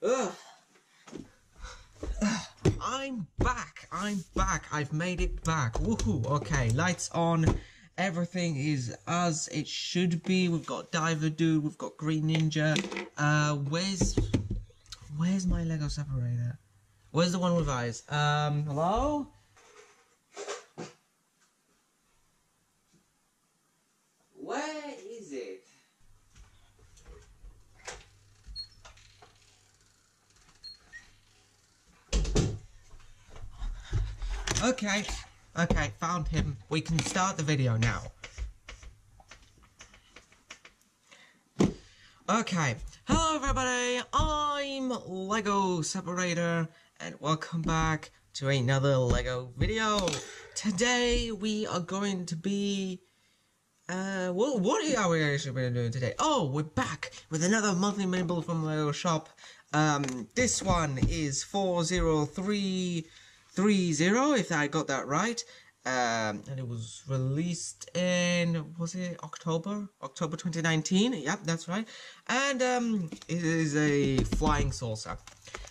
Ugh. I'm back. I've made it back. Woohoo. Okay, lights on. Everything is as it should be. We've got Diver Dude. We've got Green Ninja. Where's my Lego separator? Where's the one with eyes? Hello? Where is it? Okay, found him. We can start the video now. Okay, hello everybody, I'm Lego Separator, and welcome back to another Lego video. Today we are going to be, what are we actually doing today? Oh, we're back with another monthly mini-build from Lego Shop. This one is 40330, if I got that right. And it was released in, was it October 2019? Yep, that's right. And it is a flying saucer.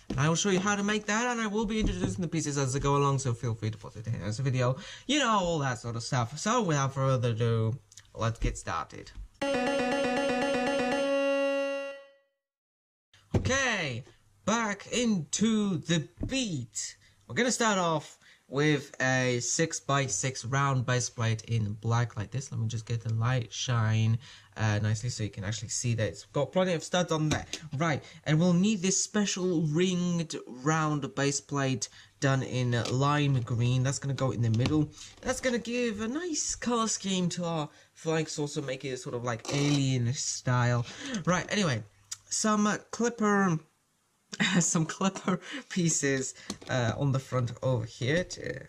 And I will show you how to make that, and I will be introducing the pieces as I go along, so feel free to pause it in this video. You know, all that sort of stuff. So without further ado, let's get started. Okay, back into the beat. We're gonna start off with a 6x6 round base plate in black like this. Let me just get the light shine nicely so you can actually see that it's got plenty of studs on there. Right, and we'll need this special ringed round base plate done in lime green. That's going to go in the middle. That's going to give a nice color scheme to our flying saucer, make it sort of like alien style. Right, anyway, some clipper pieces on the front over here to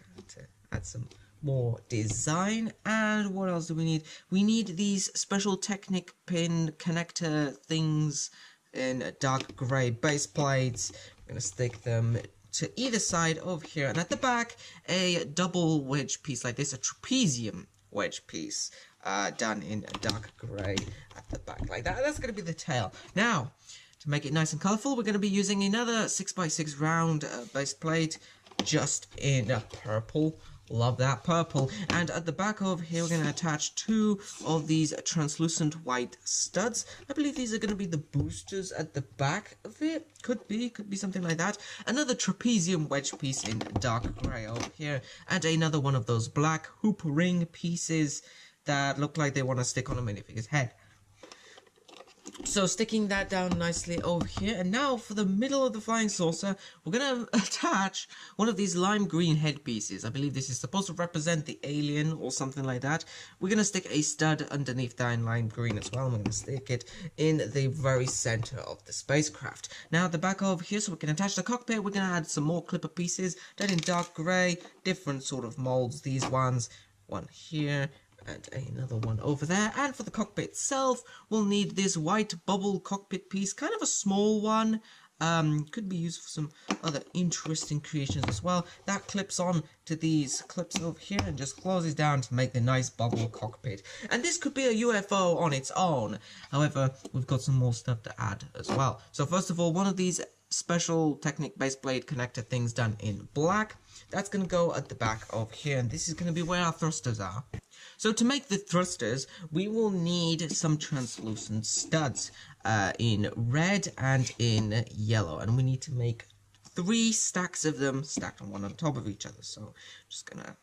add some more design. And what else do we need? We need these special Technic pin connector things in dark grey base plates. We're going to stick them to either side over here, and at the back a double wedge piece like this, a trapezium wedge piece done in dark grey at the back like that. That's going to be the tail. Now, to make it nice and colourful, we're going to be using another 6x6 round base plate, just in purple. Love that purple. And at the back over here, we're going to attach two of these translucent white studs. I believe these are going to be the boosters at the back of it. Could be something like that. Another trapezium wedge piece in dark grey over here. And another one of those black hoop ring pieces that look like they want to stick on a minifigure's head. So sticking that down nicely over here, and now for the middle of the flying saucer, we're going to attach one of these lime green headpieces. I believe this is supposed to represent the alien or something like that. We're going to stick a stud underneath that in lime green as well, and we're going to stick it in the very center of the spacecraft. Now at the back over here, so we can attach the cockpit, we're going to add some more clipper pieces done in dark grey, different sort of molds. These ones, one here, and another one over there. And for the cockpit itself, we'll need this white bubble cockpit piece, kind of a small one. Could be used for some other interesting creations as well. That clips on to these clips over here and just closes down to make the nice bubble cockpit. And this could be a UFO on its own. However, we've got some more stuff to add as well. So first of all, one of these special Technic base plate connector things done in black. That's going to go at the back over here, and this is going to be where our thrusters are. So to make the thrusters, we will need some translucent studs in red and in yellow, and we need to make 3 stacks of them stacked on one on top of each other. So I'm just gonna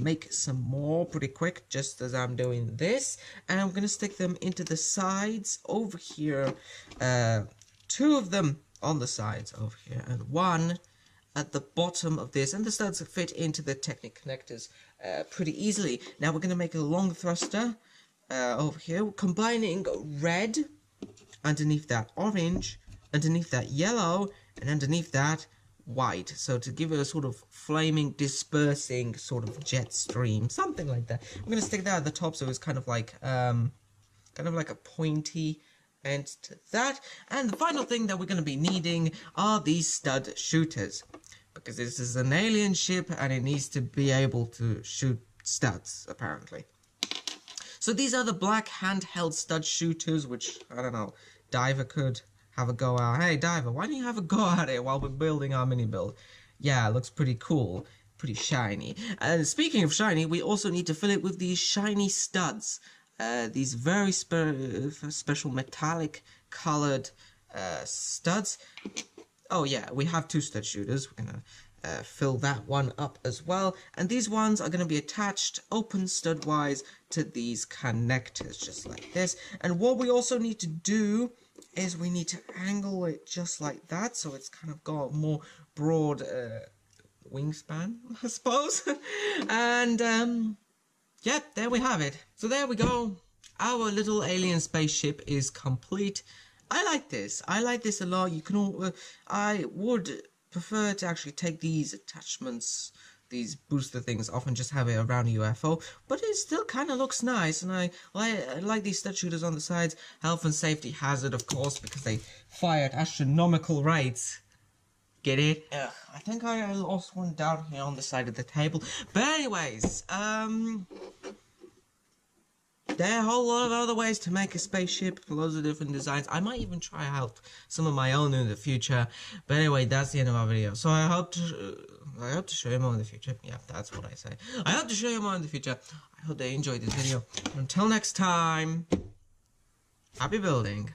make some more pretty quick, just as I'm doing this, and I'm gonna stick them into the sides over here. 2 of them on the sides over here, and 1 at the bottom of this, and the studs fit into the Technic connectors pretty easily. Now we're going to make a long thruster over here, combining red underneath that orange, underneath that yellow, and underneath that white. So to give it a sort of flaming, dispersing sort of jet stream, something like that. We're going to stick that at the top, so it's kind of like a pointy end to that. And the final thing that we're going to be needing are these stud shooters, because this is an alien ship and it needs to be able to shoot studs, apparently. So these are the black handheld stud shooters, which, I don't know, Diver could have a go out. Hey, Diver, why don't you have a go at it while we're building our mini build? Yeah, it looks pretty cool. Pretty shiny. And speaking of shiny, we also need to fill it with these shiny studs. These very special metallic colored studs. Oh yeah, we have 2 stud shooters. We're gonna fill that one up as well. And these ones are gonna be attached open stud wise to these connectors, just like this. And what we also need to do is we need to angle it just like that, so it's kind of got more broad wingspan, I suppose. And yeah, there we have it. So there we go. Our little alien spaceship is complete. I like this. I like this a lot. You can all. I would prefer to actually take these attachments, these booster things off, and just have it around a UFO. But it still kind of looks nice, and I like these stud shooters on the sides. Health and safety hazard, of course, because they fire at astronomical rates. Get it? Ugh, I think I lost one down here on the side of the table. But anyways, there are a whole lot of other ways to make a spaceship, loads of different designs. I might even try out some of my own in the future. But anyway, that's the end of our video. So I hope to show you more in the future. Yeah, that's what I say. I hope to show you more in the future. I hope they enjoyed this video. Until next time, happy building.